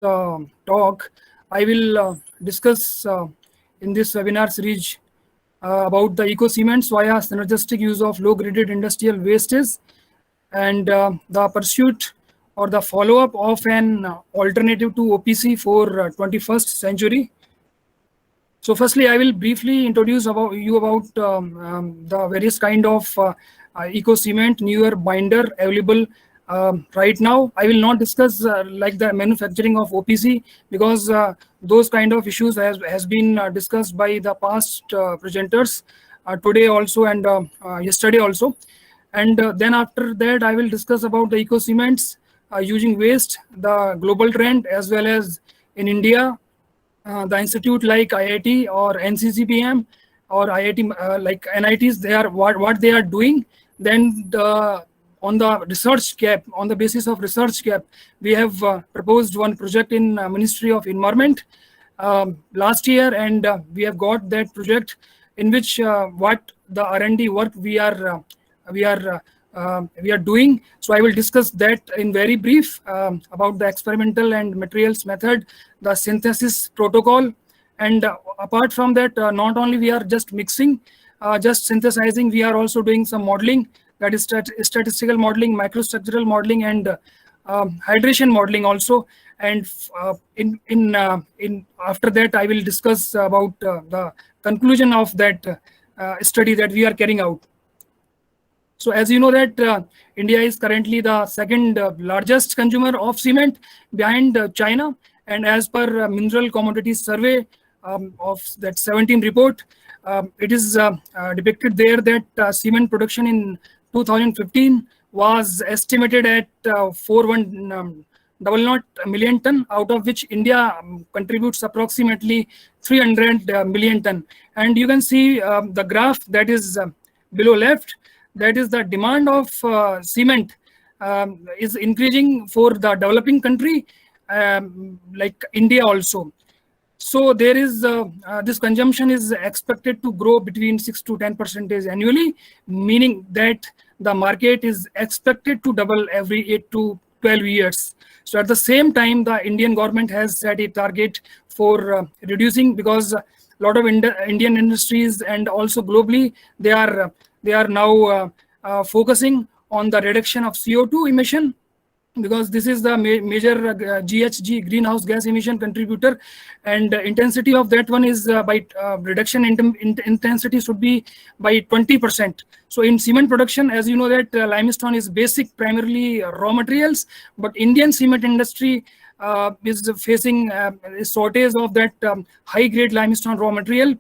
talk, I will discuss in this webinar series about the eco-cements via synergistic use of low-graded industrial wastes and the pursuit or the follow-up of an alternative to OPC for 21st century. So firstly, I will briefly introduce about the various kind of eco-cement, newer binder available right now. I will not discuss like the manufacturing of OPC because those kind of issues has been discussed by the past presenters today also and yesterday also. And then after that, I will discuss about the eco-cements using waste, the global trend as well as in India the institute like IIT or NCCPM or IIT like NITs, they are what they are doing. Then on the research gap, on the basis of research gap, we have proposed one project in Ministry of Environment last year, and we have got that project in which what the R&D work we are we are doing. So I will discuss that in very brief about the experimental and materials method, the synthesis protocol, and apart from that, not only we are just mixing, just synthesizing, we are also doing some modeling, that is statistical modeling, microstructural modeling, and hydration modeling also. And in after that, I will discuss about the conclusion of that study that we are carrying out. So as you know that India is currently the second largest consumer of cement behind China. And as per Mineral Commodities Survey of that 17 report, it is depicted there that cement production in 2015 was estimated at 4100 million ton, out of which India contributes approximately 300 million ton. And you can see the graph that is below left, that is the demand of cement is increasing for the developing country like India also. So there is this consumption is expected to grow between 6 to 10% annually, meaning that the market is expected to double every 8 to 12 years. So at the same time, the Indian government has set a target for reducing, because a lot of Indian industries and also globally they are now focusing on the reduction of CO2 emission, because this is the major GHG, greenhouse gas emission contributor, and intensity of that one is by reduction intensity should be by 20%. So in cement production, as you know that limestone is basic primarily raw materials, but Indian cement industry is facing a shortage of that high grade limestone raw material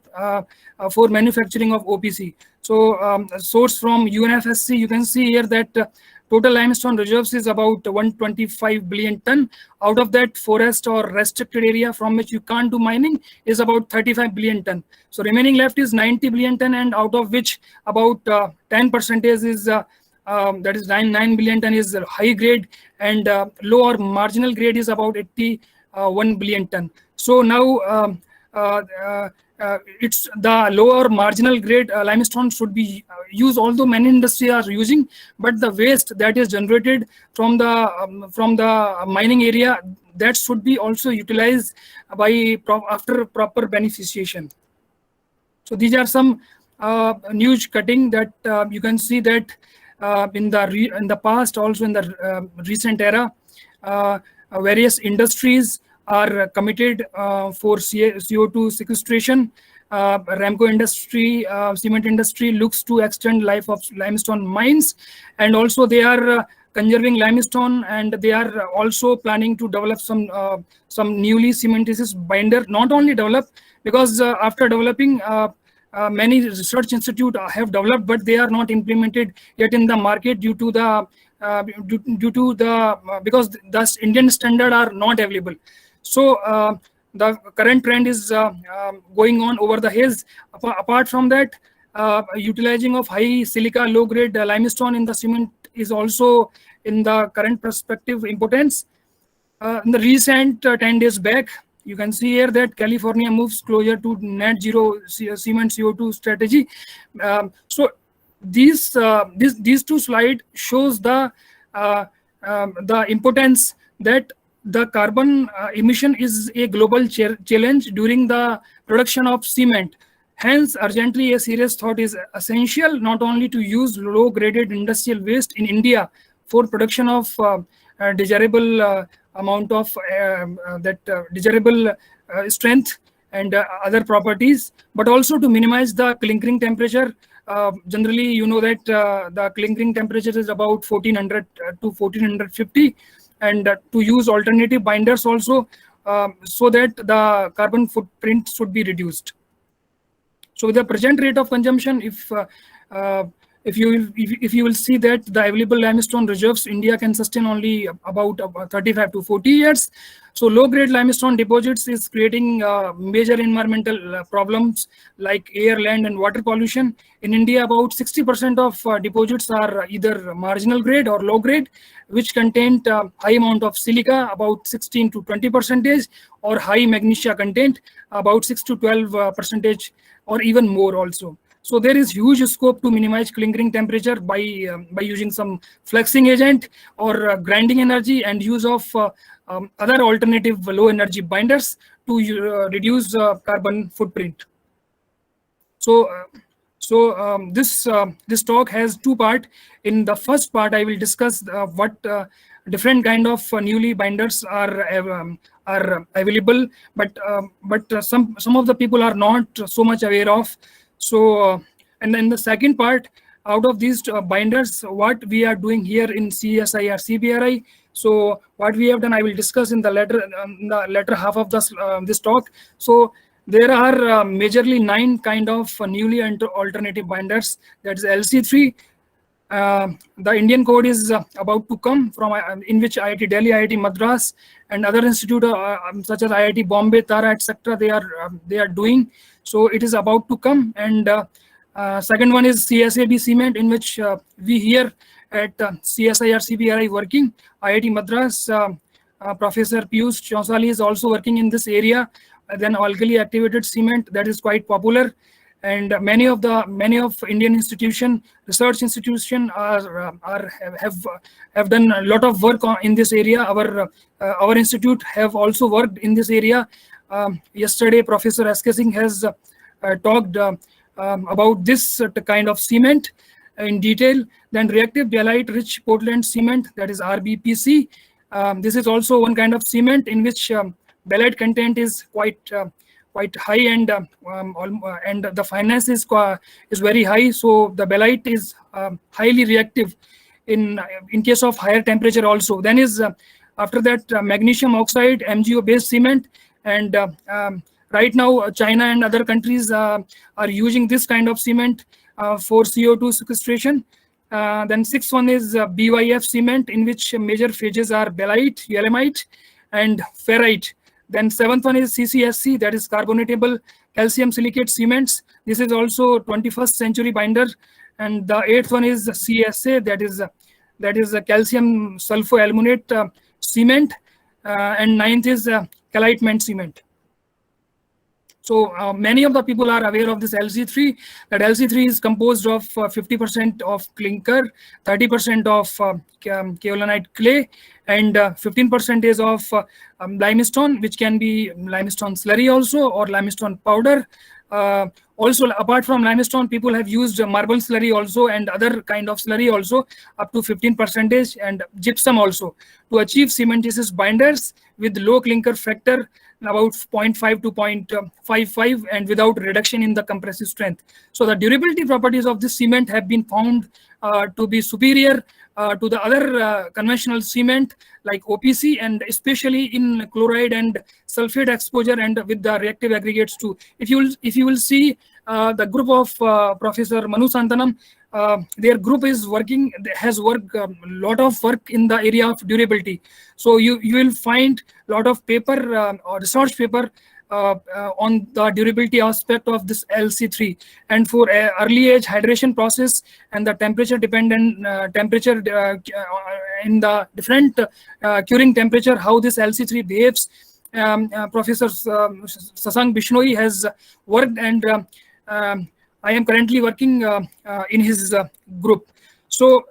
for manufacturing of OPC. So a source from UNFSC, you can see here that total limestone reserves is about 125 billion ton. Out of that, forest or restricted area from which you can't do mining is about 35 billion ton. So remaining left is 90 billion ton, and out of which about 10% is that is 9 billion ton is high grade, and low or marginal grade is about 81 billion ton. So now it's the lower marginal grade limestone should be used, although many industries are using, but the waste that is generated from the mining area, that should be also utilized by after proper beneficiation. So these are some news cutting that you can see that in the past, also in the recent era, various industries are committed for CO2 sequestration. Ramco industry, cement industry looks to extend life of limestone mines, and also they are conserving limestone, and they are also planning to develop some newly cementitious binder. Not only develop, because after developing many research institutes have developed, but they are not implemented yet in the market due to the because the Indian standard are not available. So the current trend is going on over the hills. Apart from that, utilizing of high silica low grade limestone in the cement is also in the current perspective importance. In the recent 10 days back, you can see here that California moves closer to net zero cement CO2 strategy. So these two slides shows the importance that the carbon emission is a global challenge during the production of cement. Hence, urgently a serious thought is essential, not only to use low-graded industrial waste in India for production of desirable amount of desirable strength and other properties, but also to minimize the clinkering temperature. Generally, you know that the clinkering temperature is about 1400 to 1450, and to use alternative binders also, so that the carbon footprint should be reduced. So with the present rate of consumption, if you will see that the available limestone reserves, India can sustain only about 35 to 40 years. So low-grade limestone deposits is creating major environmental problems like air, land, and water pollution. In India, about 60% of deposits are either marginal grade or low grade, which contain high amount of silica, about 16 to 20%, or high magnesia content, about 6 to 12%, or even more also. So there is huge scope to minimize clinkering temperature by using some flexing agent or grinding energy and use of other alternative low energy binders to reduce carbon footprint. So this talk has two parts. In the first part, I will discuss what different kind of newly binders are available, but some of the people are not so much aware of. So and then the second part, out of these binders, what we are doing here in CSIR CBRI. So what we have done, I will discuss in the latter half of this talk. So there are majorly 9 kind of newly alternative binders. That is LC3. The Indian code is about to come from in which IIT Delhi, IIT Madras, and other institutes such as IIT Bombay, Tara, etc. They are doing. So it is about to come. And second one is CSAB cement, in which we here at CSIR CBRI working. IIT Madras, Professor Piyush Chonsali is also working in this area. Then alkali activated cement, that is quite popular, and many of Indian research institution have done a lot of work in this area. Our institute have also worked in this area. Yesterday, Professor S.K. Singh has talked about this kind of cement in detail. Then reactive dialite rich Portland cement, that is RBPC. This is also one kind of cement in which dialite content is quite high, and the finance is very high. So the dialite is highly reactive in case of higher temperature also. Then is after that magnesium oxide MgO based cement, and right now China and other countries are using this kind of cement for CO2 sequestration. Then sixth one is BYF cement, in which major phases are belite, eulemite, and ferrite. Then seventh one is CCSC, that is carbonatable calcium silicate cements. This is also 21st century binder. And the eighth one is CSA, that is a calcium sulfoaluminate cement. And ninth is calcite cement. So many of the people are aware of this LC3. That LC3 is composed of 50% of clinker, 30% of kaolinite clay, and 15% is of limestone, which can be limestone slurry also, or limestone powder. Also, apart from limestone, people have used marble slurry also and other kind of slurry also, up to 15%, and gypsum also, to achieve cementitious binders with low clinker factor, about 0.5 to 0.55, and without reduction in the compressive strength. So the durability properties of this cement have been found to be superior to the other conventional cement like OPC, and especially in chloride and sulfate exposure, and with the reactive aggregates too. If you will see the group of Professor Manu Santanam, their group has worked a lot of work in the area of durability. So you will find a lot of paper or research paper on the durability aspect of this LC3, and for early age hydration process and the temperature dependent temperature in the different curing temperature, how this LC3 behaves. Professor Sasank Bishnoi has worked, and I am currently working in his group. So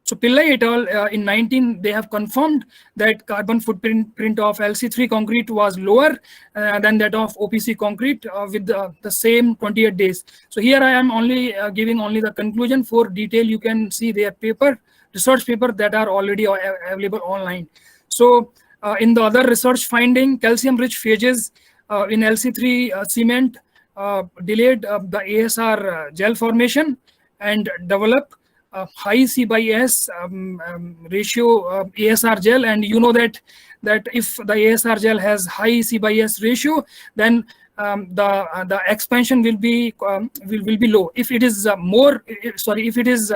So Pillai et al. In 19, they have confirmed that carbon footprint of LC3 concrete was lower than that of OPC concrete with the same 28 days. So here I am only giving only the conclusion. For detail, you can see their research paper that are already available online. So in the other research finding, calcium-rich phases in LC3 cement delayed the ASR gel formation and develop high C by S ratio ASR gel, and you know that if the ASR gel has high C by S ratio, then the expansion will be low. If it is if it is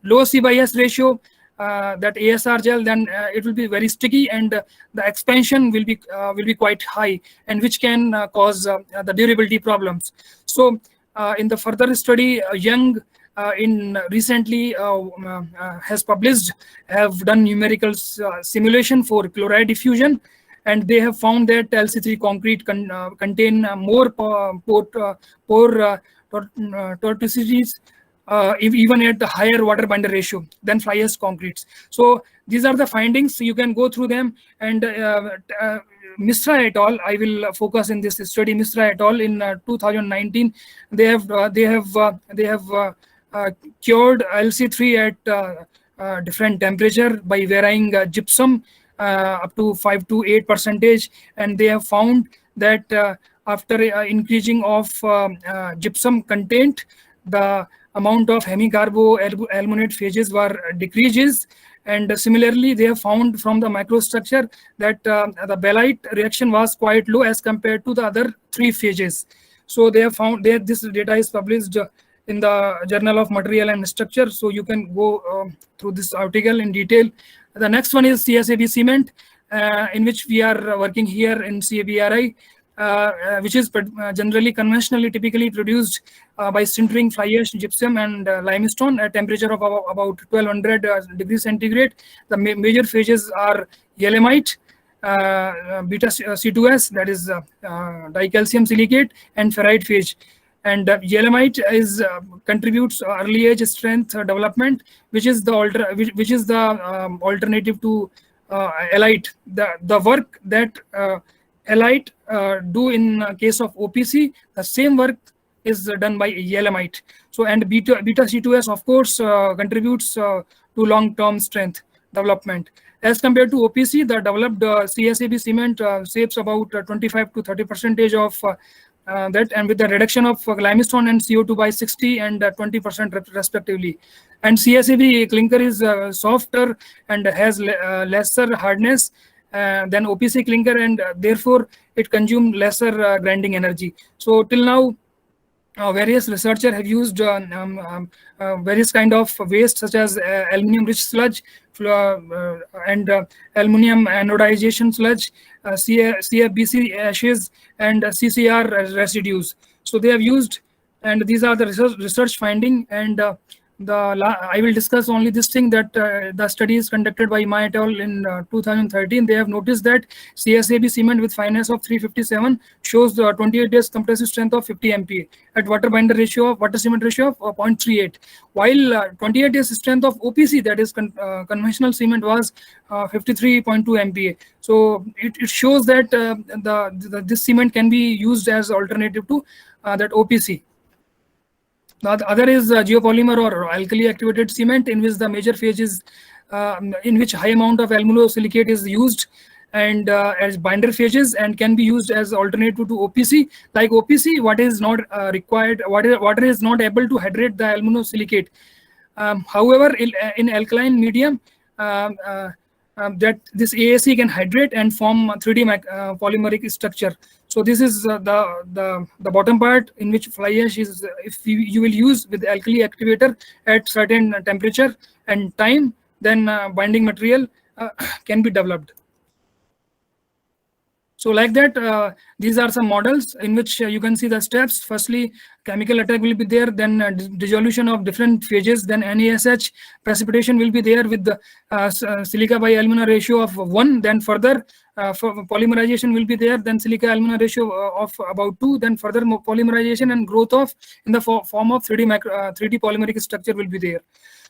low C by S ratio, that ASR gel, then it will be very sticky, and the expansion will be quite high, and which can cause the durability problems. So in the further study, Young in recently has done numerical simulation for chloride diffusion, and they have found that LC3 concrete contain more pore tortuosities even at the higher water binder ratio than fly ash concretes. So these are the findings. So you can go through them. And Misra et al., I will focus in this study. Misra et al. In 2019, they have cured LC3 at different temperature by varying gypsum up to 5 to 8%, and they have found that after increasing of gypsum content, the amount of hemicarbo aluminate phases were decreases. And similarly, they have found from the microstructure that the Belite reaction was quite low as compared to the other 3 phases. So they have found that this data is published in the Journal of Material and Structure. So you can go through this article in detail. The next one is CSAB cement, in which we are working here in CABRI, which is generally conventionally typically produced by sintering fly ash, gypsum, and limestone at temperature of about 1200 degrees centigrade. The major phases are yeelemite, beta C2S, that is dicalcium silicate, and ferrite phase. And yeelemite contributes early age strength development, which is the alternative to halite. The work that halite do in case of OPC, the same work is done by yeelemite. So, and beta C2S, of course, contributes to long-term strength development. As compared to OPC, the developed CSAB cement saves about 25 to 30% of that, and with the reduction of limestone and CO2 by 60 and 20% respectively. And CSAB clinker is softer and has lesser hardness than OPC clinker, and therefore it consumes lesser grinding energy. So till now, various researchers have used various kind of waste, such as aluminum-rich sludge and aluminum anodization sludge, CFBC ashes, and CCR residues. So they have used, and these are the research finding. And I will discuss only this thing, that the studies conducted by Ma et al. In 2013, they have noticed that CSAB cement with fineness of 357 shows the 28 days compressive strength of 50 MPa at water cement ratio of 0.38, while 28 days strength of OPC, that is conventional cement, was 53.2 MPa. So it shows that this cement can be used as alternative to that OPC. The other is geopolymer or alkali activated cement, in which the major phase is in which high amount of aluminosilicate is used and as binder phases, and can be used as alternative to OPC. Like OPC, what is not required, water is not able to hydrate the aluminosilicate. However, in alkaline medium, that this AAC can hydrate and form 3D polymeric structure. So this is the bottom part, in which fly ash is, if you will use with the alkali activator at certain temperature and time, then binding material can be developed. So like that, these are some models in which you can see the steps. Firstly, chemical attack will be there, then dissolution of different phases, then NaSH precipitation will be there with the silica by alumina ratio of 1, then further polymerization will be there, then silica alumina ratio of about 2, then further polymerization and growth of in the form of 3D polymeric structure will be there.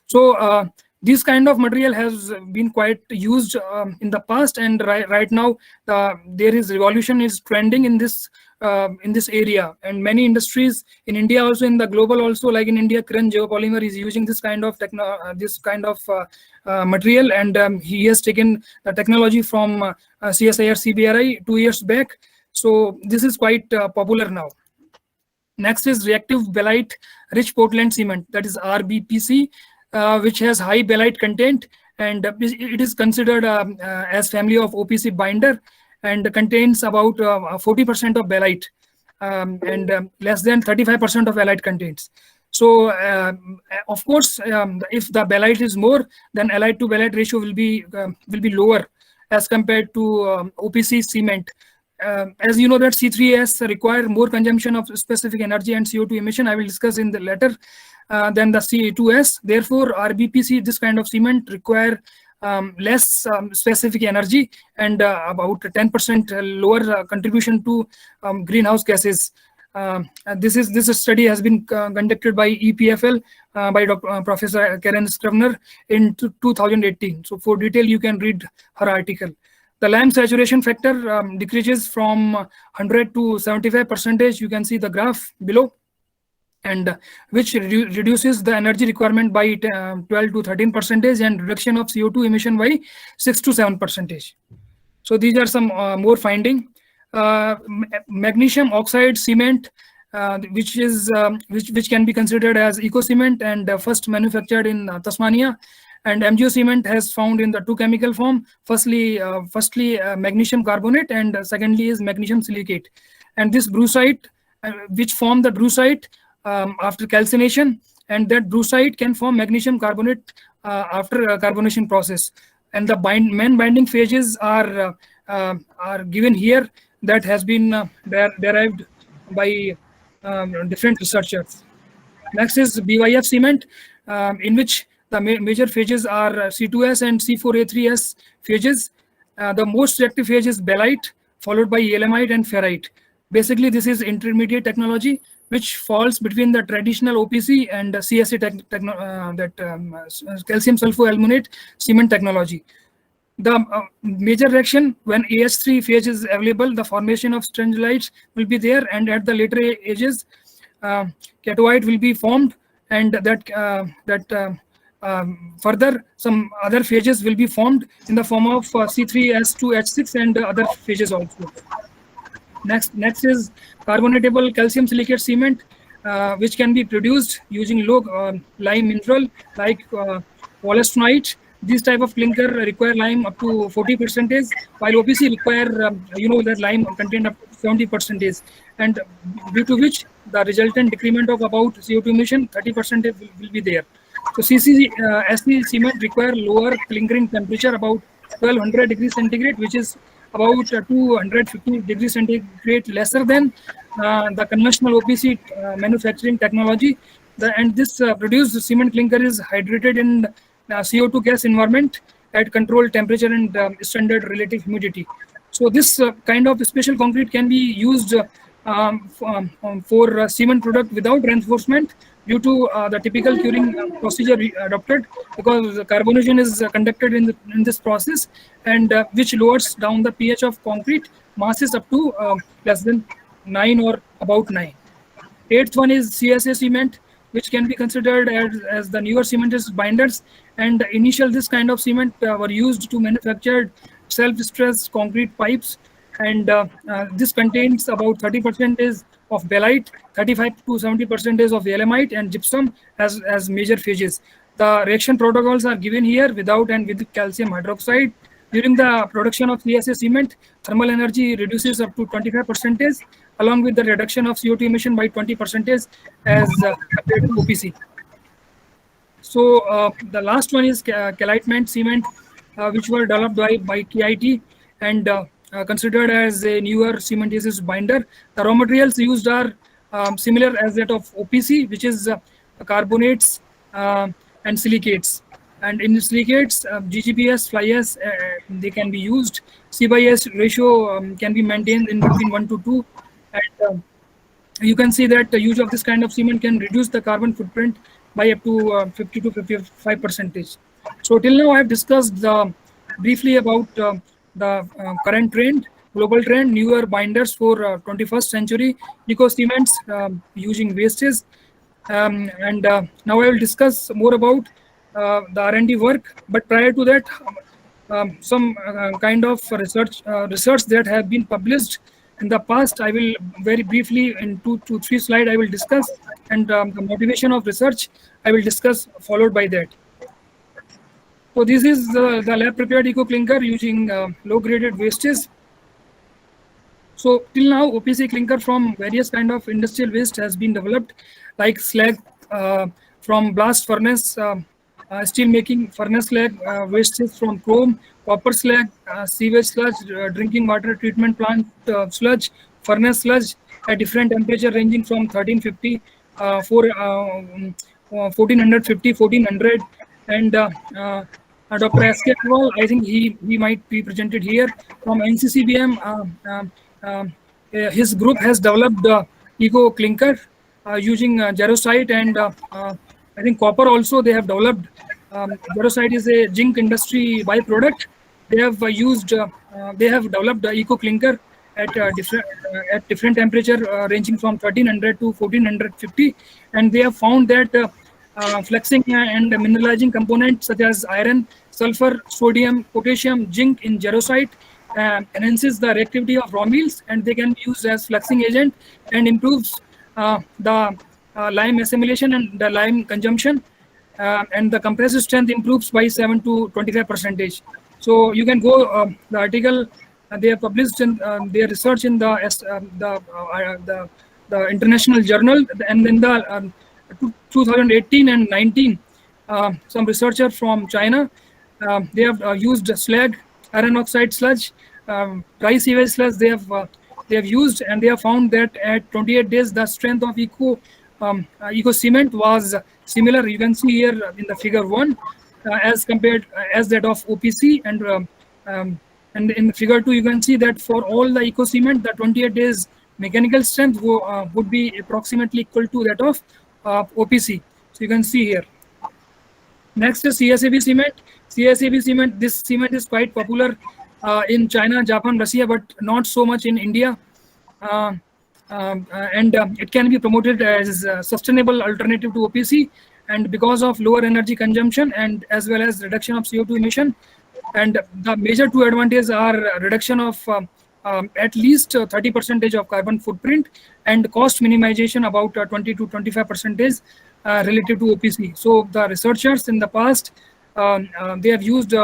So This kind of material has been quite used in the past, and right now there is revolution is trending in this area, and many industries in India, also in the global, also like in India, Kiran Geopolymer is using this kind of material, and he has taken the technology from CSIR CBRI 2 years back. So this is quite popular now. Next is reactive belite rich Portland cement, that is RBPC, which has high belite content, and it is considered as family of OPC binder, and contains about 40% of belite, and less than 35% of alite contains. So of course, if the belite is more, then alite to belite ratio will be lower as compared to OPC cement. As you know that C3S require more consumption of specific energy and CO2 emission. I will discuss in the later than the C2S. Therefore, RBPC, this kind of cement, require less specific energy, and about 10% lower contribution to greenhouse gases. This study has been conducted by EPFL by Professor Karen Scrivener in 2018. So for detail, you can read her article. The lime saturation factor decreases from 100 to 75%. You can see the graph below, and which reduces the energy requirement by 12 to 13%, and reduction of CO2 emission by 6 to 7%. So these are some more finding. Magnesium oxide cement, which can be considered as eco cement, and first manufactured in Tasmania. And MgO cement has found in the two chemical form. Firstly, magnesium carbonate, and secondly is magnesium silicate. And this brucite, which form the brucite after calcination, and that brucite can form magnesium carbonate after carbonation process. And the main binding phases are given here, that has been derived by different researchers. Next is BYF cement, in which the major phases are C2S and C4A3S phases. The most reactive phase is belite, followed by yeelimite and ferrite. Basically, this is intermediate technology which falls between the traditional OPC and CSA calcium sulfoaluminate cement technology. The major reaction when AH3 phase is available, the formation of strongylites will be there, and at the later ages, catoite will be formed, and further some other phases will be formed in the form of C3S2H6 and other phases also. Next is carbonatable calcium silicate cement, which can be produced using low lime mineral like wollastonite. This type of clinker require lime up to 40%, while OPC require that lime content up to 70%, and due to which the resultant decrement of about CO2 emission 30% will be there. So SC cement require lower clinkering temperature, about 1200 degrees centigrade, which is about 250 degrees centigrade lesser than the conventional OPC manufacturing technology. And this produced cement clinker is hydrated in CO2 gas environment at controlled temperature and standard relative humidity. So this kind of special concrete can be used for cement product without reinforcement, due to the typical curing procedure adopted, because carbonation is conducted in this process, and which lowers down the pH of concrete masses up to less than 9 or about 9. Eighth one is CSA cement, which can be considered as the newer cementous binders. And initial this kind of cement were used to manufacture self-stress concrete pipes, and this contains about 30% of belite, 35 to 70% of yeelimite and gypsum as major phases. The reaction protocols are given here without and with calcium hydroxide. During the production of CSA cement, thermal energy reduces up to 25%, along with the reduction of CO2 emission by 20% as compared to OPC. So the last one is calitement cement, which were developed by KIT and considered as a newer cementitious binder. The raw materials used are similar as that of OPC, which is carbonates and silicates. And in silicates, GGBS, fly ash, they can be used. C by S ratio can be maintained in between 1 to 2. And you can see that the use of this kind of cement can reduce the carbon footprint by up to 50 to 55%. So till now I have discussed briefly about the current trend, global trend, newer binders for 21st century eco cements using wastes. And now I will discuss more about the R&D work. But prior to that, some kind of research that have been published in the past. I will very briefly in 2 to 3 slides I will discuss, and the motivation of research I will discuss followed by that. So this is the lab prepared eco clinker using low graded wastes. So till now, OPC clinker from various kind of industrial waste has been developed, like slag from blast furnace, steel making furnace slag, wastes from chrome, copper slag, sewage sludge, drinking water treatment plant sludge, furnace sludge at different temperature ranging from 1350 1450, 1400, and Dr. S.K. Agarwal, I think he might be presented here from NCCBM. His group has developed eco clinker using jarosite and I think copper also they have developed. Jarosite is a zinc industry byproduct. They have they have developed eco clinker at different temperature ranging from 1300 to 1450, and they have found that flexing and mineralizing components such as iron, sulfur, sodium, potassium, zinc in jarosite enhances the reactivity of raw meals, and they can be used as flexing agent and improves the lime assimilation and the lime consumption, and the compressive strength improves by 7 to 25%. So you can go the article they have published in their research in the international journal, and in the 2018 and 19, some researcher from China they have used slag, iron oxide sludge, dry sewage sludge. They have used, and they have found that at 28 days the strength of eco cement was similar. You can see here in the figure 1 as compared as that of OPC, and in figure 2 you can see that for all the eco cement the 28 days mechanical strength would be approximately equal to that of OPC. So you can see here. Next is CSAB cement. CSAB cement, this cement is quite popular in China, Japan, Russia, but not so much in India. And it can be promoted as a sustainable alternative to OPC, and because of lower energy consumption and as well as reduction of CO2 emission. And the major two advantages are reduction of at least 30% of carbon footprint and cost minimization about 20 to 25% relative to OPC. So the researchers in the past they have used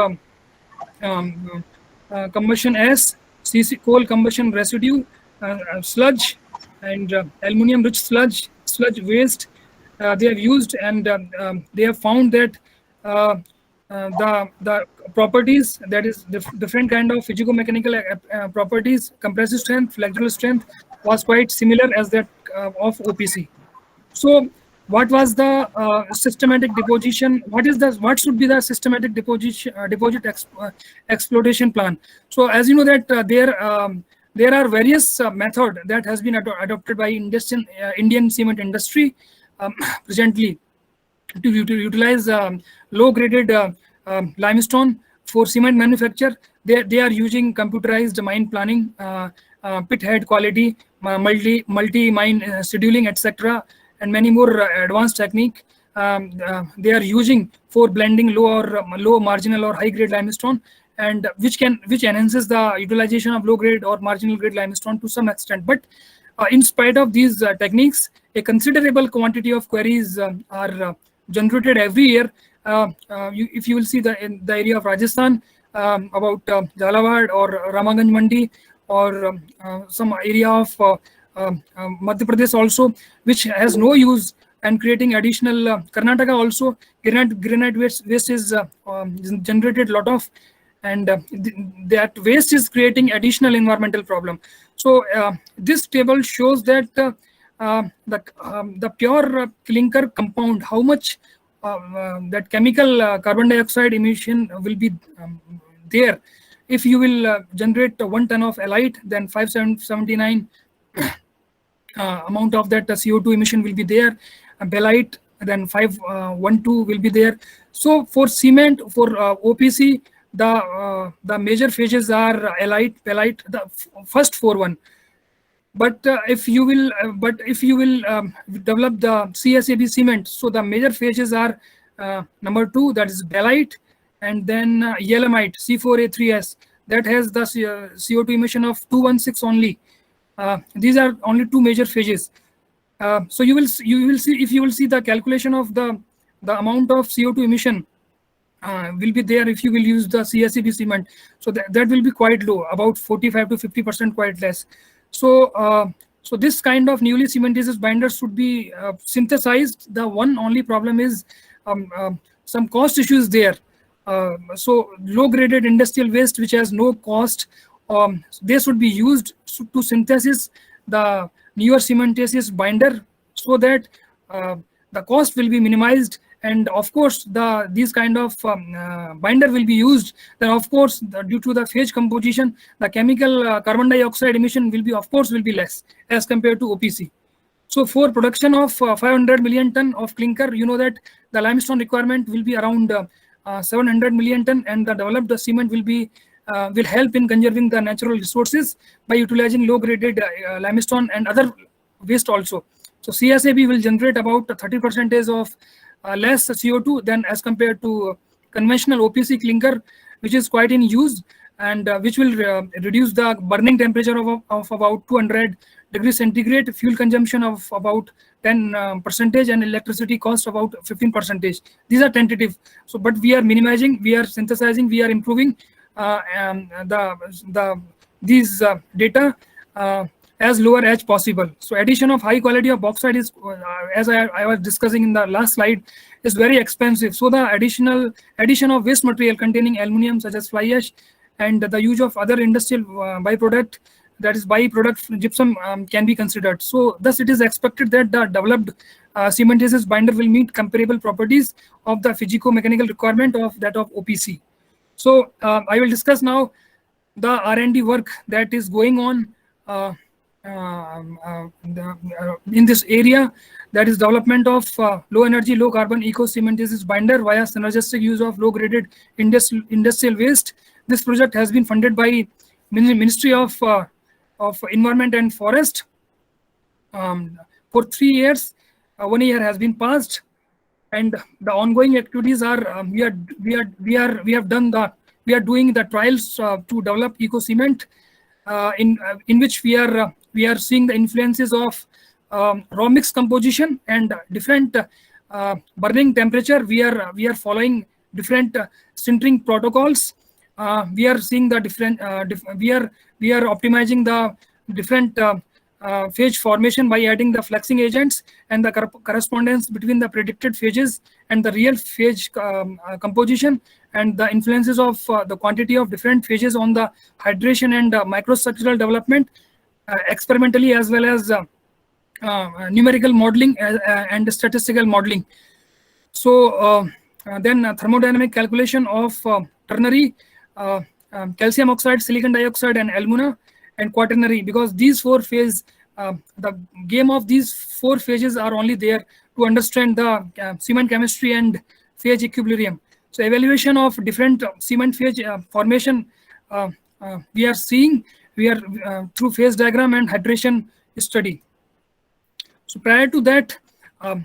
combustion ash, coal combustion residue, sludge, and aluminum rich sludge waste they have used, and they have found that the properties, that is different kind of physico-mechanical properties, compressive strength, flexural strength, was quite similar as that of OPC. So what was the systematic deposition? What should be the systematic deposit exploitation plan? So as you know that there are various method that has been adopted by Indian cement industry presently to utilize low graded limestone for cement manufacture. They are using computerized mine planning, pit head quality, multi mine scheduling, etc., and many more advanced technique they are using for blending low marginal or high grade limestone, and which enhances the utilization of low grade or marginal grade limestone to some extent. But in spite of these techniques, a considerable quantity of quarries are generated every year. If you will see in the area of Rajasthan, about Jhalawad or Ramaganj Mandi, or some area of Madhya Pradesh also, which has no use, and creating additional Karnataka also, granite waste is generated lot of, and that waste is creating additional environmental problem. So this table shows that the pure clinker compound, how much that chemical carbon dioxide emission will be there. If you will generate 1 ton of halite, then 579 amount of that CO2 emission will be there. Belite then 512 will be there. So for cement, for OPC, the major phases are elite, pelite, the first 4 1. But if you will develop the CSAB cement, so the major phases are number 2, that is belite, and then yeelamite C4A3S, that has the CO2 emission of 216 only. These are only 2 major phases. So you will see, if you will see the calculation of the amount of CO2 emission will be there if you will use the CSEB cement. So that will be quite low, about 45 to 50%, quite less. So this kind of newly cementitious binders should be synthesized. The one only problem is some cost issues there. So low graded industrial waste which has no cost, they should be used to synthesis the newer cementitious binder, so that the cost will be minimized. And of course, these kind of binder will be used. Then of course, due to the phase composition, the chemical carbon dioxide emission will be less as compared to OPC. So for production of 500 million ton of clinker, you know that the limestone requirement will be around 700 million ton, and the developed cement will help in conserving the natural resources by utilizing low graded limestone and other waste also. So CSAB will generate about 30% of less CO2 than as compared to conventional OPC clinker, which is quite in use, and which will reduce the burning temperature of about 200 degrees centigrade, fuel consumption of about 10%, and electricity cost about 15%. These are tentative. So, but we are minimizing, we are synthesizing, we are improving these data as lower as possible. So addition of high quality of bauxite is, as I was discussing in the last slide, is very expensive. So the addition of waste material containing aluminum such as fly ash, and the use of other industrial byproduct, that is byproduct gypsum, can be considered. So thus it is expected that the developed cementitious binder will meet comparable properties of the physico-mechanical requirement of that of OPC. So I will discuss now the R&D work that is going on in this area, that is development of low energy, low carbon eco-cementitious binder via synergistic use of low graded industrial waste. This project has been funded by Ministry of Environment and Forest for 3 years. 1 year has been passed, and the ongoing activities are we are doing the trials to develop eco cement, in which we are seeing the influences of raw mix composition and different burning temperature. We are following different sintering protocols. We are seeing the different we are optimizing the different phase formation by adding the flexing agents and the correspondence between the predicted phases and the real phase composition, and the influences of the quantity of different phases on the hydration and microstructural development, experimentally as well as numerical modeling and statistical modeling. So then thermodynamic calculation of ternary, calcium oxide, silicon dioxide, and alumina, and quaternary, because these 4 phases, the game of these 4 phases are only there to understand the cement chemistry and phase equilibrium. So evaluation of different cement phase formation, we are seeing through phase diagram and hydration study. So prior to that, I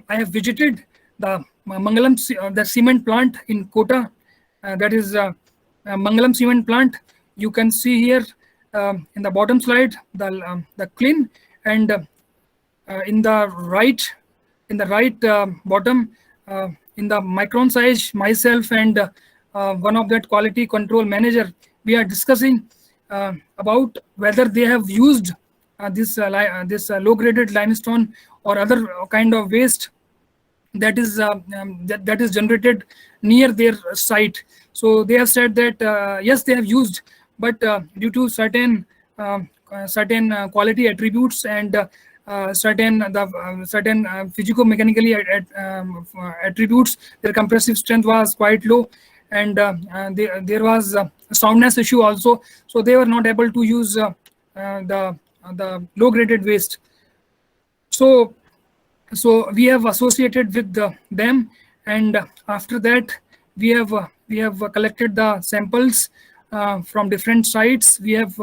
have visited the Mangalam, the cement plant in Kota, that is Mangalam cement plant. You can see here in the bottom slide the clean, and in the right bottom, in the micron size, myself and one of that quality control manager, we are discussing about whether they have used this low graded limestone or other kind of waste that is generated near their site. So they have said that yes, they have used, but due to certain quality attributes and certain physico-mechanically attributes, their compressive strength was quite low, and there was a soundness issue also. So they were not able to use the low graded waste. So So we have associated with them, and after that we have collected the samples from different sites. We have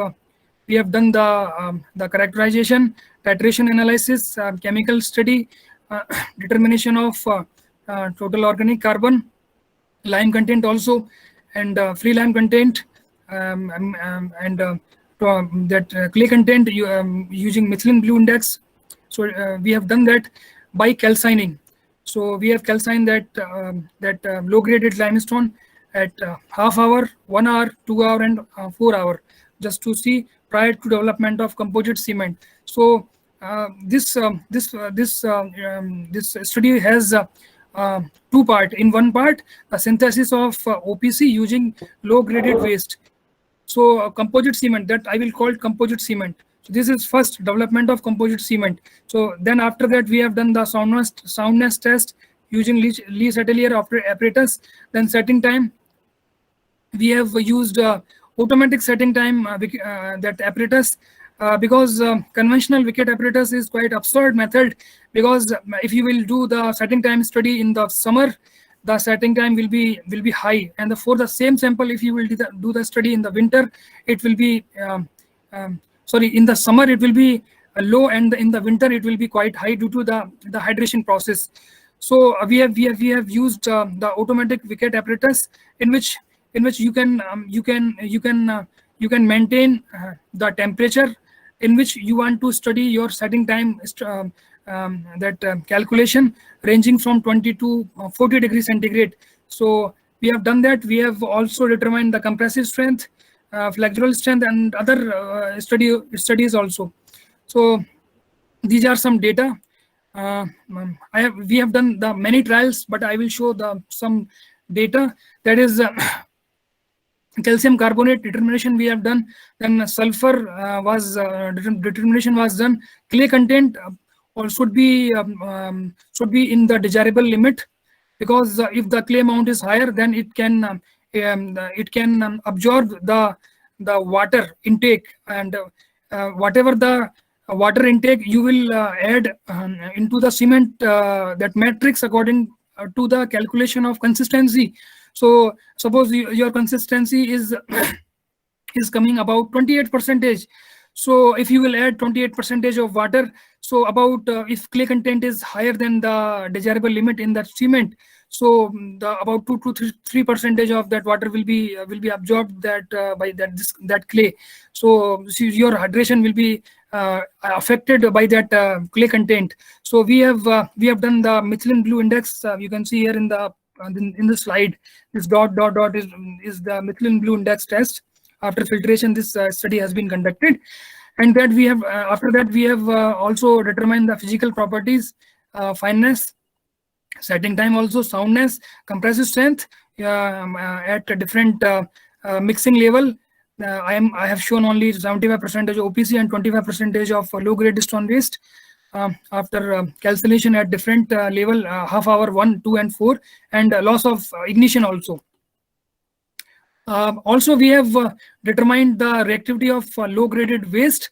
done the characterization, titration analysis, chemical study, uh, determination of total organic carbon, lime content also, and free lime content, and that clay content using methylene blue index. So we have done that by calcining. So we have calcined that low graded limestone at half hour, 1 hour, 2 hour, and 4 hour, just to see prior to development of composite cement. So this study has two part. In one part, the synthesis of OPC using low graded waste. So composite cement, that I will call it composite cement. So this is first development of composite cement. So then after that we have done the soundness test using Lees Atelier apparatus. Then setting time, we have used automatic setting time that apparatus, because conventional wicket apparatus is quite absurd method, because if you will do the setting time study in the summer, the setting time will be high, and for the same sample, if you will do the study in the winter, it will be sorry, in the summer it will be low, and in the winter it will be quite high due to the hydration process. So we have used the automatic wicket apparatus, in which you can maintain the temperature in which you want to study your setting time, that calculation ranging from 20 to 40 degrees centigrade. So we have done that. We have also determined the compressive strength, flexural strength, and other studies also. So these are some data. We have done the many trials, but I will show some data. That is calcium carbonate determination we have done. Then sulfur determination was done. Clay content should be in the desirable limit, because if the clay amount is higher, then it can absorb the water intake, and whatever the water intake you will add into the cement, that matrix according to the calculation of consistency. So suppose your consistency is is coming about 28 percentage. So if you will add 28 percentage of water, so about if clay content is higher than the desirable limit in that cement, so the about 2 to 3 percentage of that water will be absorbed by that clay. So your hydration will be affected by that clay content. So we have done the methylene blue index. You can see here in the slide, this dot is the methylene blue index test. After filtration, this study has been conducted, and that we have after that we have also determined the physical properties, fineness, setting time, also soundness, compressive strength at a different mixing level. I have shown only 75% OPC and 25% of low grade stone waste after calcination at different level, half hour, 1, 2, and 4, and loss of ignition also. Also, we have determined the reactivity of low graded waste,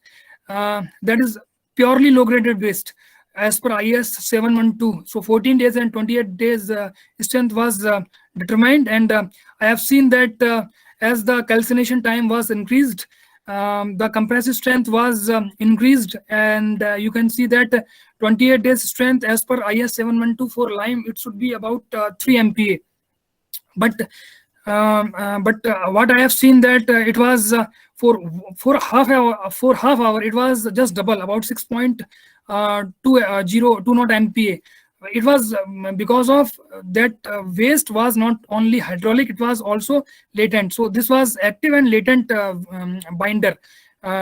that is purely low graded waste as per IS 712. So 14 days and 28 days strength was determined, and I have seen that as the calcination time was increased, the compressive strength was increased, and you can see that 28 days strength as per IS 712 for lime, it should be about 3 MPa. But what I have seen that it was for half hour it was just double, about 6.20 MPa. It was because of that waste was not only hydraulic, it was also latent. So this was active and latent binder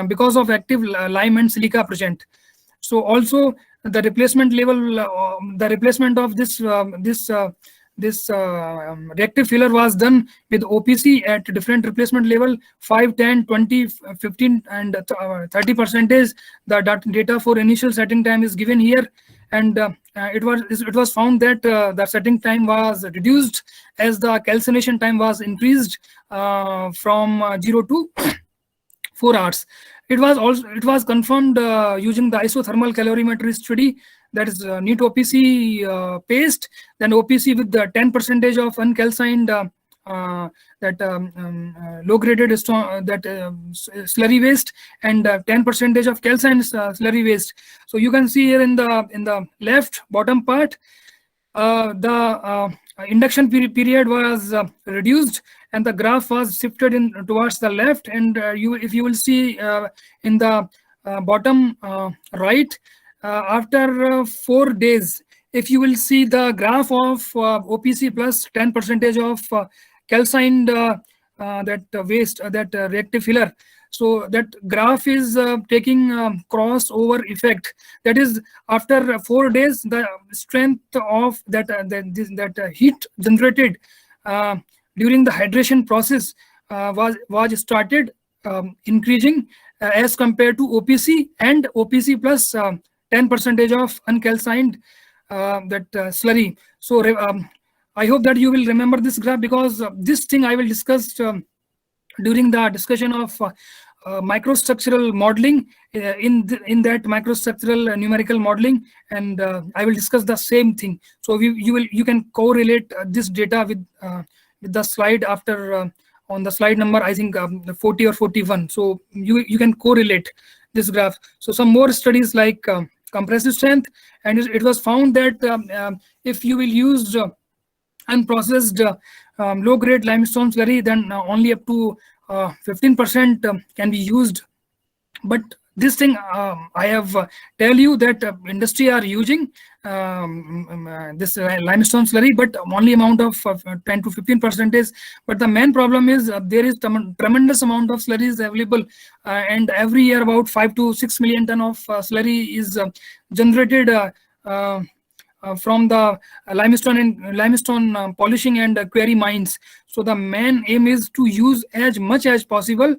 because of active lime and silica present. So also the replacement level, the replacement of this reactive filler was done with OPC at different replacement level, 5, 10, 20, 15, and 30 percentage. The data for initial setting time is given here, and it was found that the setting time was reduced as the calcination time was increased from 0 to 4 hours. It was confirmed using the isothermal calorimetry study that is neat OPC paste, then OPC with the 10% of uncalcined low graded slurry waste, and 10% of calcined slurry waste. So you can see here in the left bottom part, the induction period was reduced, and the graph was shifted in towards the left. And if you will see in the bottom right, after 4 days, if you will see the graph of OPC plus 10% of calcined that waste, that reactive filler. So that graph is taking crossover effect. That is, after 4 days, the strength of that heat generated during the hydration process was started increasing as compared to OPC and OPC plus 10% of uncalcined slurry. So I hope that you will remember this graph, because this thing I will discuss during the discussion of microstructural modeling in that microstructural numerical modeling, and I will discuss the same thing. So you can correlate this data with the slide after on the slide number, I think 40 or 41. So you can correlate this graph. So some more studies like compressive strength, and it was found that if you will use unprocessed low-grade limestone slurry, then only up to 15% can be used. But this thing I have tell you that industry are using this limestone slurry, but only amount of 10 to 15%. But the main problem is there is tremendous amount of slurry is available, and every year about 5 to 6 million ton of slurry is generated from the limestone polishing and quarry mines. So the main aim is to use as much as possible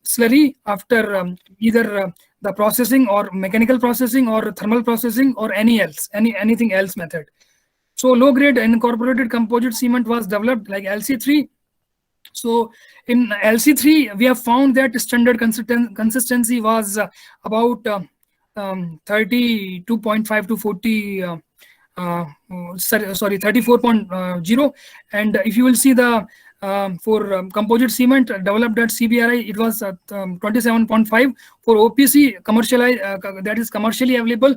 slurry after either the processing or mechanical processing or thermal processing or anything else method. So low grade incorporated composite cement was developed like LC3. So in LC3 we have found that standard consistency was about 32.5 to 40 sorry 34.0. And if you will see the for composite cement developed at CBRI, it was 27.5. For OPC that is commercially available,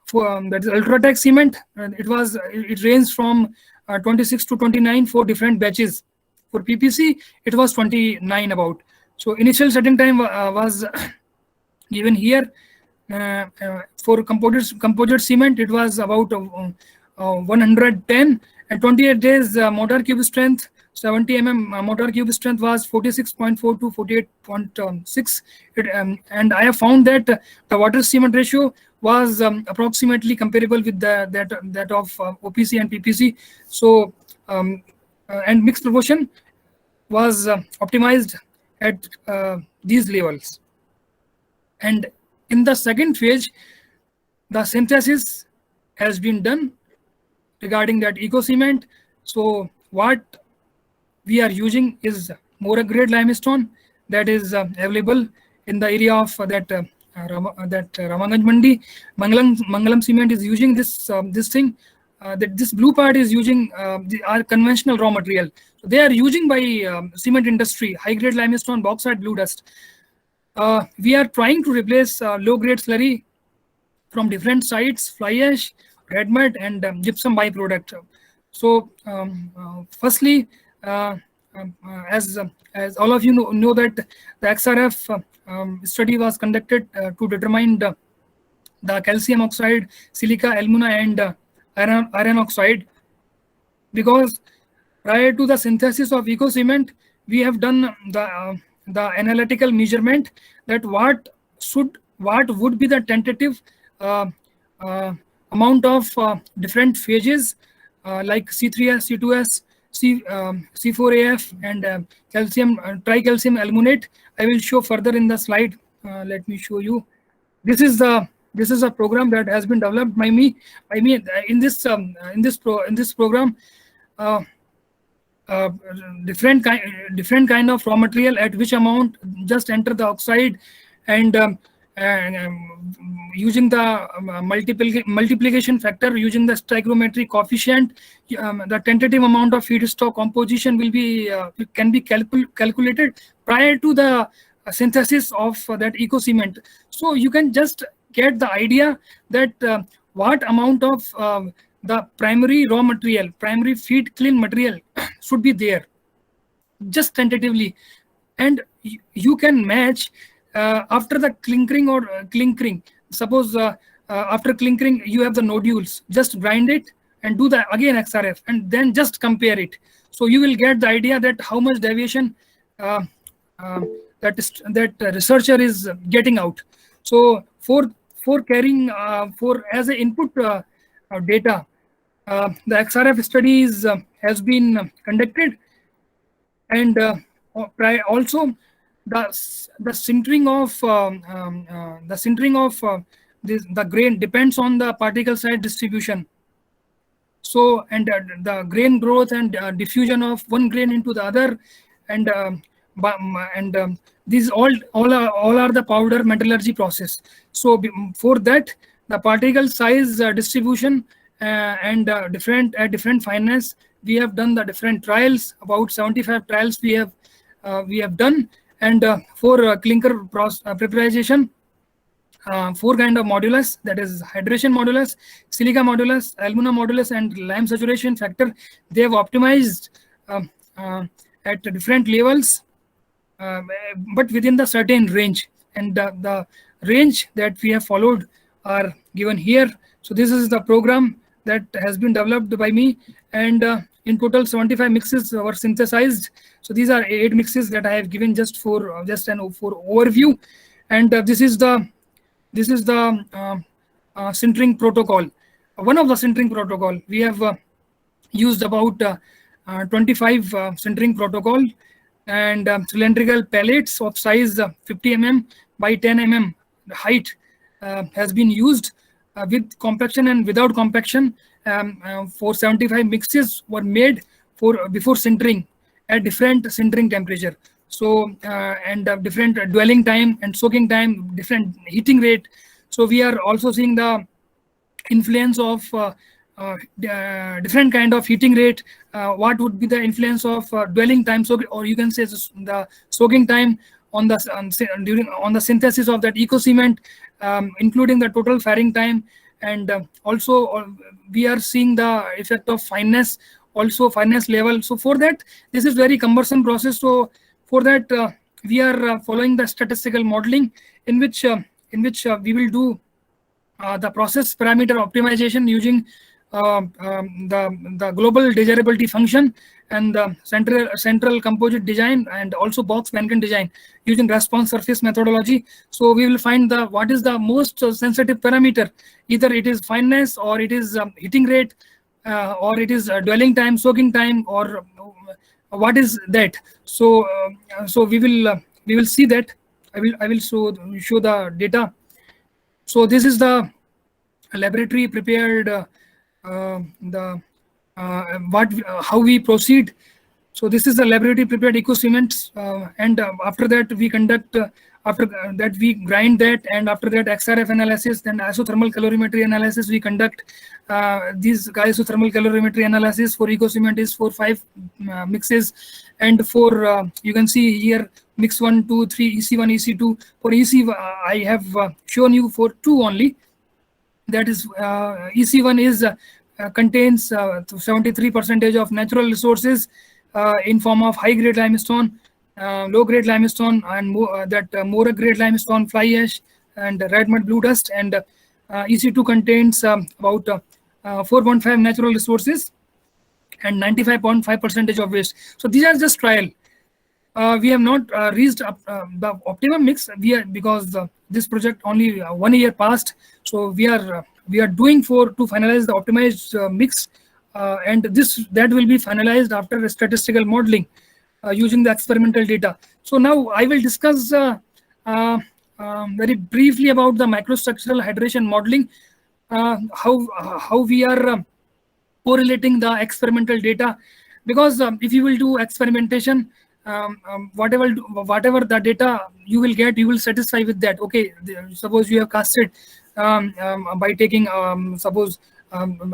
for that is Ultratech cement, it ranged from 26 to 29 for different batches. For PPC it was 29 about. So initial setting time was given here. For composite cement it was about 110, and 28 days motor cube strength, 70 mm motor cube strength was 46.4 to 48.6. And I have found that the water cement ratio was approximately comparable with that of OPC and PPC. So and mixed proportion was optimized at these levels. And in the second phase, the synthesis has been done regarding that eco cement. So what we are using is Morag grade limestone that is available in the area of that Ramaganj Mandi. Mangalam cement is using this thing. This blue part is using our conventional raw material. So they are using by cement industry high grade limestone, bauxite, blue dust. We are trying to replace low-grade slurry from different sites, fly ash, red mud, and gypsum byproduct. So, firstly, as all of you know that the XRF study was conducted to determine the calcium oxide, silica, alumina, and iron oxide. Because prior to the synthesis of eco cement, we have done the analytical measurement that what would be the tentative amount of different phases like C3S, C2S, C4AF, and calcium tricalcium aluminate. I will show further in the slide. Let me show you. This is a program that has been developed by me. In this program. Different kind of raw material at which amount just enter the oxide, and and using the multiplication factor, using the stoichiometric coefficient, the tentative amount of feedstock composition will be can be calculated prior to the synthesis of that eco cement. So you can just get the idea that what amount of the primary raw material, primary feed clean material should be there, just tentatively. And you can match after the clinkering or clinkering. Suppose after clinkering you have the nodules, just grind it and do the again XRF and then just compare it. So you will get the idea that how much deviation uh, that researcher is getting out. So for carrying for as an input data, the XRF studies has been conducted, and also the sintering of the grain depends on the particle size distribution. So, and the grain growth and diffusion of one grain into the other, and these all are the powder metallurgy process. So for that, the particle size distribution and different fineness, we have done the different trials. About 75 trials we have done. And for clinker preparation, four kind of modulus, that is hydration modulus, silica modulus, alumina modulus, and lime saturation factor. They have optimized at different levels, but within the certain range. And the range that we have followed are given here. So this is the program that has been developed by me, and in total 75 mixes were synthesized. So these are 8 mixes that I have given just for for overview. And this is the sintering protocol. One of the sintering protocol, we have used about 25 sintering protocol, and cylindrical pellets of size 50 mm by 10 mm height has been used with compaction and without compaction. For 75 mixes were made for before sintering at different sintering temperature. So and different dwelling time and soaking time, different heating rate. So we are also seeing the influence of different kind of heating rate. What would be the influence of dwelling time, so, or you can say the soaking time on the synthesis of that eco cement, including the total firing time. And also we are seeing the effect of fineness, also fineness level. So for that, this is very cumbersome process. So for that, we are following the statistical modeling, in which we will do the process parameter optimization using the global desirability function, and the central composite design, and also box mannequin design using response surface methodology. So we will find what is the most sensitive parameter. Either it is fineness, or it is heating rate, or it is dwelling time, soaking time, or what is that. So so we will see that. I will show the data. So this is the laboratory prepared how we proceed. So this is the laboratory prepared eco cements, and after that we conduct after that we grind that, and after that XRF analysis, then isothermal calorimetry analysis we conduct. These isothermal calorimetry analysis for eco cement is for 5 mixes, and for you can see here mix 1, 2, 3, EC1, EC2. For EC I have shown you for 2 only. That is EC1 is contains 73% of natural resources in form of high grade limestone, low grade limestone, and Mora grade limestone, fly ash, and red mud, blue dust. And EC2 contains about 4.5 natural resources and 95.5% of waste. So these are just trial. We have not reached the optimum mix. Because this project only 1 year passed, so we are doing to finalize the optimized mix, and that will be finalized after statistical modeling using the experimental data. So now I will discuss very briefly about the microstructural hydration modeling, how we are correlating the experimental data. Because if you will do experimentation, whatever the data you will get, you will satisfy with that. Okay, suppose you have casted by taking suppose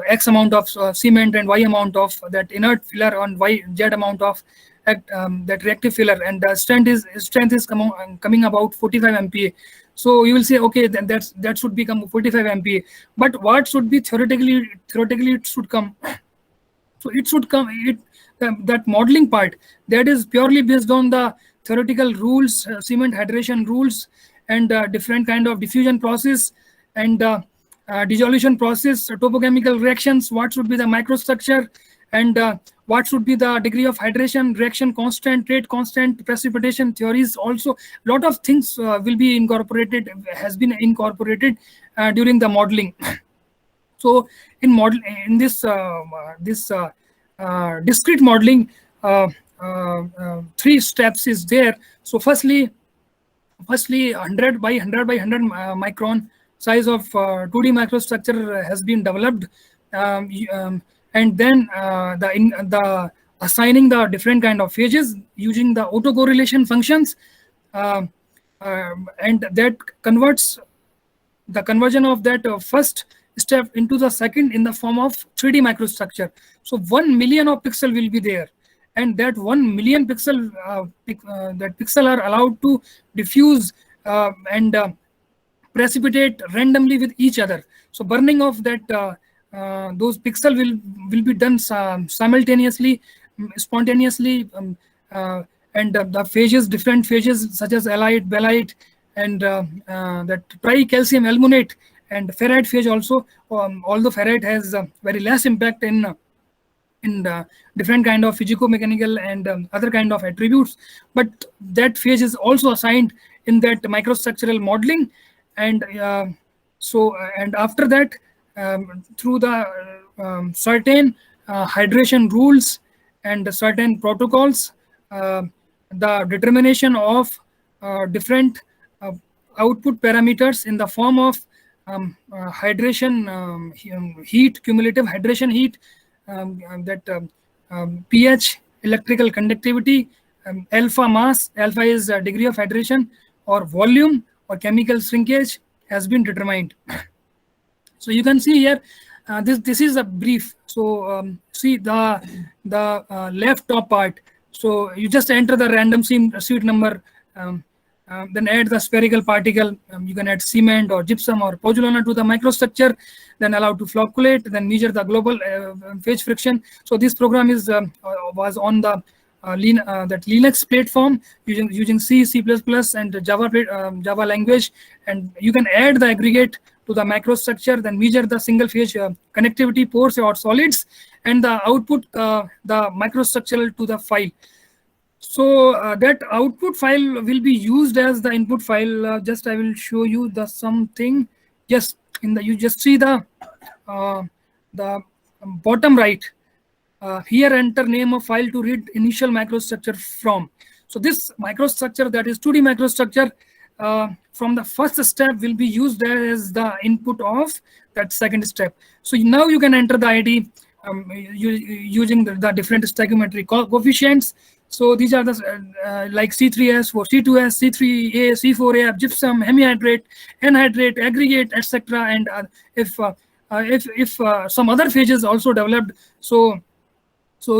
X amount of cement and Y amount of that inert filler on Y Z amount of that reactive filler, and the strength is coming about 45 MPa. So you will say, okay, then that should become 45 MPa. But what should be theoretically it should come. So it should come that modeling part, that is purely based on the theoretical rules, cement hydration rules, and different kind of diffusion process and dissolution process, topochemical reactions, what should be the microstructure, and what should be the degree of hydration, reaction constant, rate constant, precipitation theories. Also, lot of things will be incorporated, has been incorporated during the modeling. So in this discrete modeling, three steps is there. So firstly 100 by 100 by 100 micron size of 2D microstructure has been developed, and then the assigning the different kind of phases using the autocorrelation functions, and that converts the conversion of that first step into the second in the form of 3D microstructure. So 1 million of pixel will be there, and that 1 million pixel that pixel are allowed to diffuse and precipitate randomly with each other. So burning of that those pixel will be done simultaneously, spontaneously, and the phases, different phases such as halide, belite, and that tricalcium aluminate and ferrite phase also. Although ferrite has very less impact in different kind of physico-mechanical and other kind of attributes, but that phase is also assigned in that microstructural modeling. And and after that, through the certain hydration rules and certain protocols, the determination of different output parameters in the form of hydration heat, cumulative hydration heat, pH, electrical conductivity, alpha mass, alpha is degree of hydration, or volume, or chemical shrinkage has been determined. So you can see here, this is a brief. So see the left top part. So you just enter the random seed number, then add the spherical particle. You can add cement or gypsum or pozzolana to the microstructure, then allow to flocculate, then measure the global phase friction. So this program is was on the that Linux platform using C, C++, and Java language, and you can add the aggregate to the microstructure, then measure the single phase connectivity, pores or solids, and the output the microstructural to the file. So that output file will be used as the input file. Just I will show you the something. Yes, you just see the bottom right. Here enter name of file to read initial microstructure from. So this microstructure, that is 2D microstructure, from the first step will be used as the input of that second step. So now you can enter the ID using the different stoichiometric coefficients. So these are the like C3S for C2S, C3A, C4A, gypsum, hemihydrate, anhydrate, aggregate, etc. And if some other phases also developed, so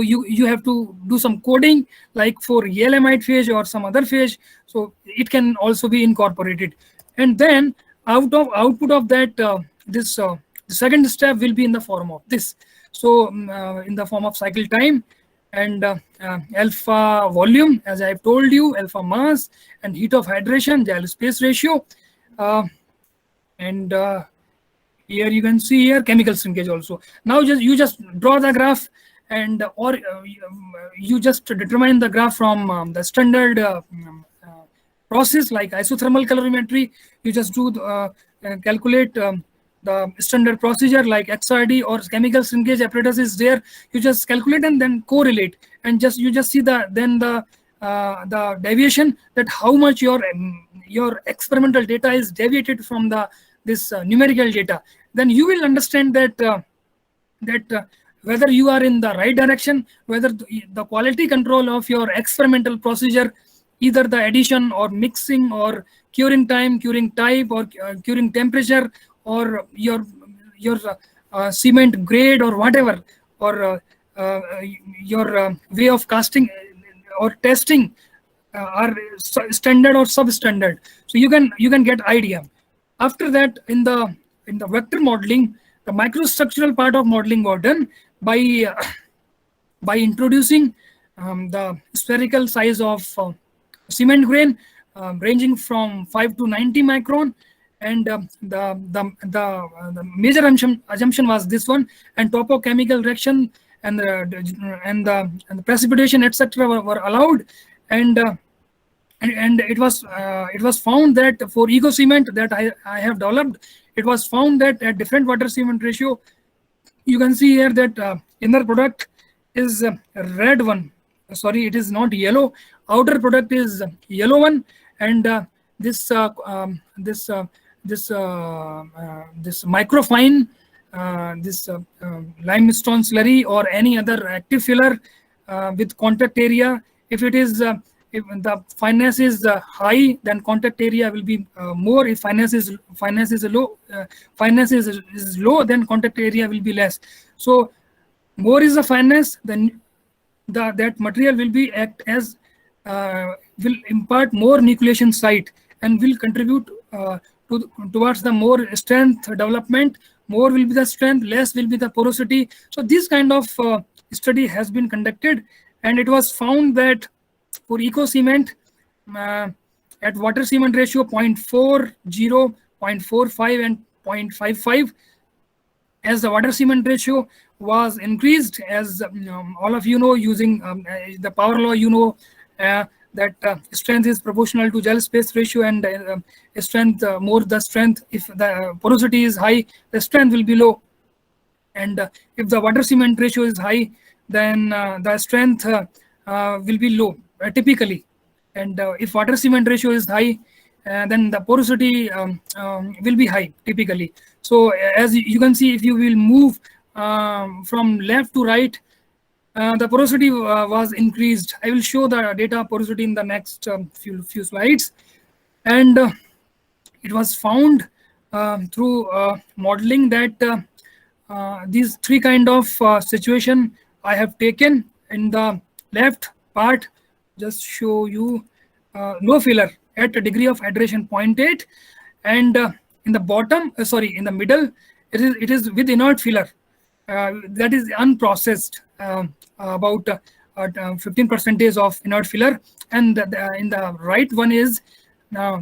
you have to do some coding like for yeelamite phase or some other phase, so it can also be incorporated. And then output of that the second step will be in the form of this. So in the form of cycle time and alpha volume, as I have told you, alpha mass, and heat of hydration, Joule space ratio, and here you can see here chemical shrinkage also. Now you just draw the graph, and or you just determine the graph from the standard process like isothermal calorimetry. You just do calculate the standard procedure like XRD or chemical shrinkage apparatus is there. You just calculate and then correlate, and you just see the deviation, that how much your experimental data is deviated from this numerical data. Then you will understand that whether you are in the right direction, whether the quality control of your experimental procedure, either the addition or mixing or curing time, curing type, or curing temperature, or your cement grade or whatever, or your way of casting or testing are standard or substandard. So you can get idea. After that, in the vector modeling, the microstructural part of modeling was done by by introducing the spherical size of cement grain, ranging from 5 to 90 micron, and the major assumption was this one, and topochemical reaction and the precipitation, etc., were allowed, and it was found that for eco cement that I have developed, it was found that at different water cement ratio, you can see here that inner product is red one. Sorry, it is not yellow. Outer product is yellow one, and this microfine, limestone slurry or any other active filler with contact area, if it is if the fineness is high, then contact area will be more. If fineness is low, is low, then contact area will be less. So more is the fineness, then that material will be act as will impart more nucleation site and will contribute towards the more strength development. More will be the strength, less will be the porosity. So this kind of study has been conducted, and it was found that for eco cement at water cement ratio 0.40, 0.45 and 0.55, as the water cement ratio was increased, as all of you know, using the power law, you know that strength is proportional to gel space ratio, and strength, more the strength, if the porosity is high, the strength will be low, and if the water cement ratio is high, then the strength will be low typically, and if water cement ratio is high, then the porosity will be high typically. So as you can see, if you will move from left to right, the porosity was increased. I will show the data porosity in the next few slides, and it was found through modeling that these three kind of situation I have taken. In the left part, just show you no filler at a degree of hydration 0.8, and in the bottom, in the middle, it is with inert filler, that is unprocessed, about 15% of inert filler, and in the right one is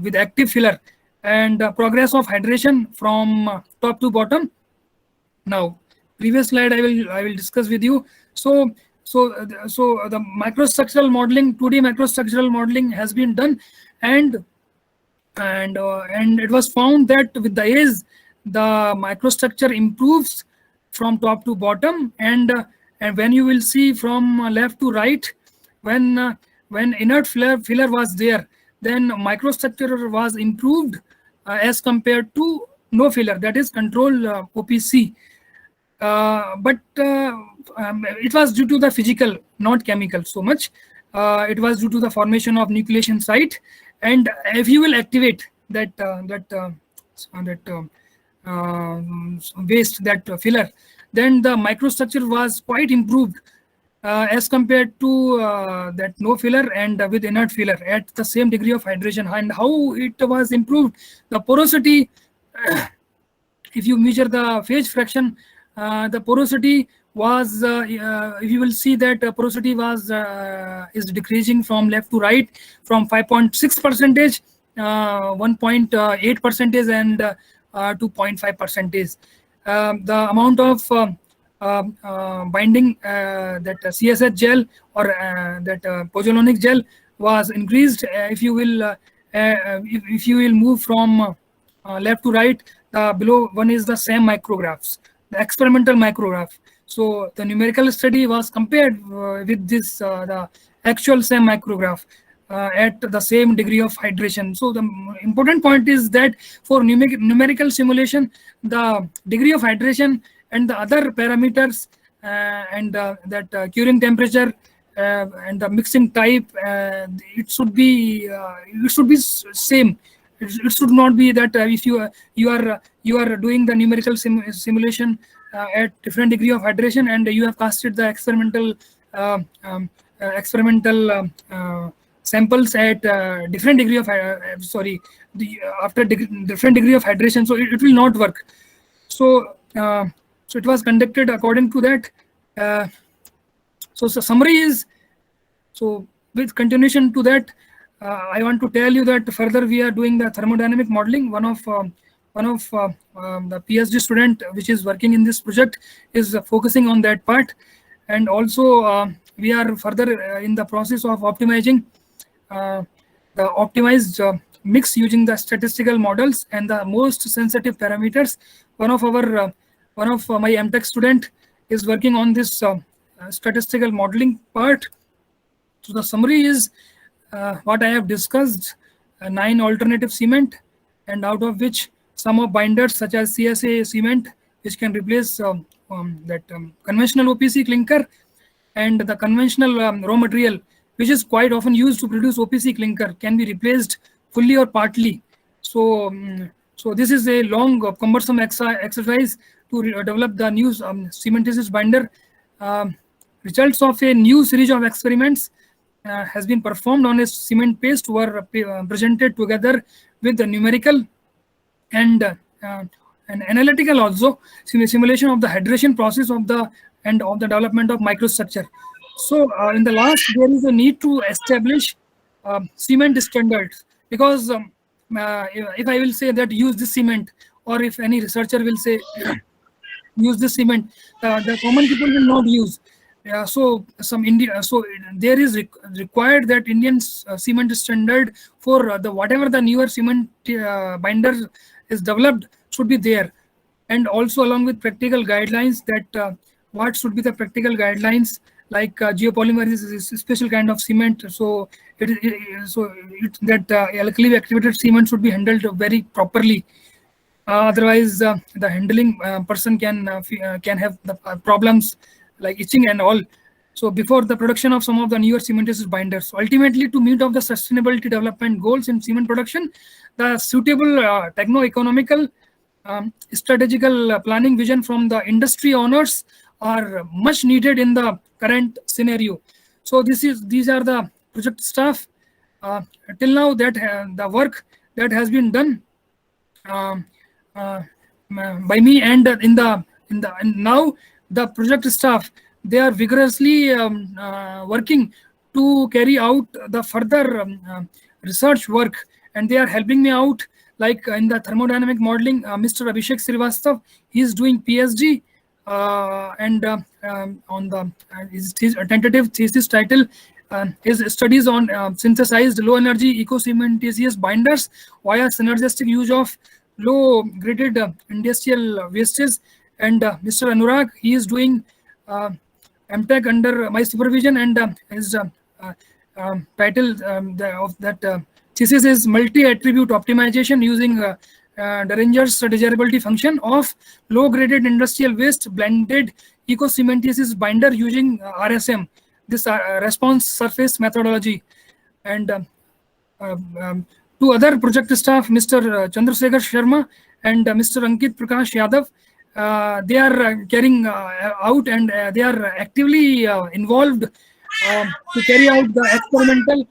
with active filler, and progress of hydration from top to bottom. Now, previous slide I will discuss with you. So the microstructural modeling, 2D microstructural modeling has been done, and it was found that with the age, the microstructure improves from top to bottom, and when you will see from left to right, when inert filler was there, then microstructure was improved as compared to no filler, that is control OPC. But it was due to the physical, not chemical so much. It was due to the formation of nucleation site, and if you will activate that waste, that filler, then the microstructure was quite improved as compared to that no filler and with inert filler at the same degree of hydration. And how it was improved? The porosity, if you measure the phase fraction, the porosity was, if you will see that porosity was is decreasing from left to right, from 5.6%, 1.8%, and to 0.5%. The amount of binding, that CSH gel or that pozzolanic gel was increased. If you will if you will move from left to right, below one is the SAM micrographs, the experimental micrograph. So the numerical study was compared with this the actual SAM micrograph at the same degree of hydration. So the important point is that for numerical simulation, the degree of hydration and the other parameters and that curing temperature and the mixing type, it should be same. It should not be that if you are doing the numerical simulation at different degree of hydration, and you have casted the uh, um, experimental samples at different degree of after different degree of hydration, so it will not work. So so it was conducted according to that. So summary is, so with continuation to that, I want to tell you that further we are doing the thermodynamic modeling. One of the PhD student which is working in this project is focusing on that part, and also we are further in the process of optimizing the optimized mix using the statistical models and the most sensitive parameters. One of my MTech student is working on this statistical modeling part. So the summary is what I have discussed: 9 alternative cement, and out of which some of binders such as CSA cement, which can replace that conventional OPC clinker, and the conventional raw material, which is quite often used to produce OPC clinker, can be replaced fully or partly. So, so this is a long, cumbersome exercise to develop the new cementitious binder. Results of a new series of experiments has been performed on a cement paste were presented together with the numerical and analytical also simulation of the hydration process of the development of microstructure. So in the last, there is a need to establish cement standards, because if I will say that use this cement, or if any researcher will say use this cement, the common people will not use. So there is required that Indian cement standard for the whatever the newer cement binder is developed should be there, and also along with practical guidelines that what should be the practical guidelines, like geopolymer is a special kind of cement, so that alkali activated cement should be handled very properly. Otherwise, the handling person can have the problems like itching and all. So before the production of some of the newer cementitious binders, so ultimately to meet of the sustainability development goals in cement production, the suitable techno-economical strategical planning vision from the industry owners are much needed in the current scenario. So these are the project staff till now, that the work that has been done by me, and and now the project staff, they are vigorously working to carry out the further research work, and they are helping me out, like in the thermodynamic modeling. Mr. Abhishek Srivastav, he is doing PhD, and on the his tentative thesis title his studies on synthesized low energy eco-cementitious binders via synergistic use of low graded industrial wastes. And Mr. Anurag, he is doing MTech under my supervision, and his title of that thesis is multi-attribute optimization using Derringer's desirability function of low-graded industrial waste blended eco-cementitious binder using RSM, this response surface methodology. And two other project staff, Mr. Chandrasekhar Sharma and Mr. Ankit Prakash Yadav, they are carrying out, and they are actively involved to carry out the experimental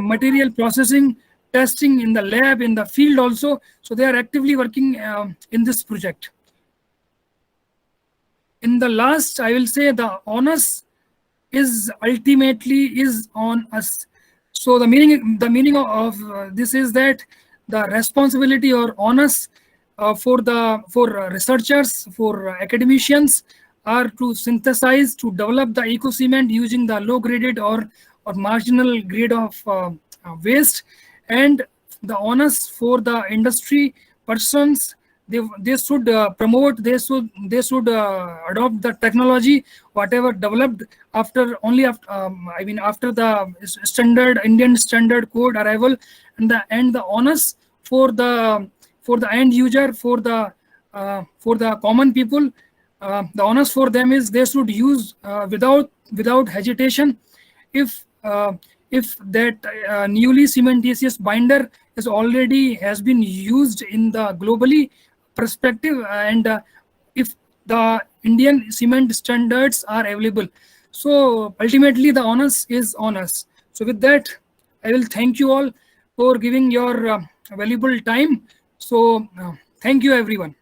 material processing, testing in the lab, in the field also. So they are actively working in this project. In the last, I will say the onus is ultimately is on us. So the meaning of this is that the responsibility or onus for researchers, for academicians, are to synthesize, to develop the eco cement using the low graded or marginal grade of waste, and the onus for the industry persons, they should promote, they should adopt the technology whatever developed after after the standard Indian standard code arrival, and the onus for the end user, for the common people, the onus for them is they should use without hesitation. If that newly cementitious binder has been used in the globally perspective, and if the Indian cement standards are available, so ultimately the onus is on us. So with that, I will thank you all for giving your valuable time. So thank you everyone.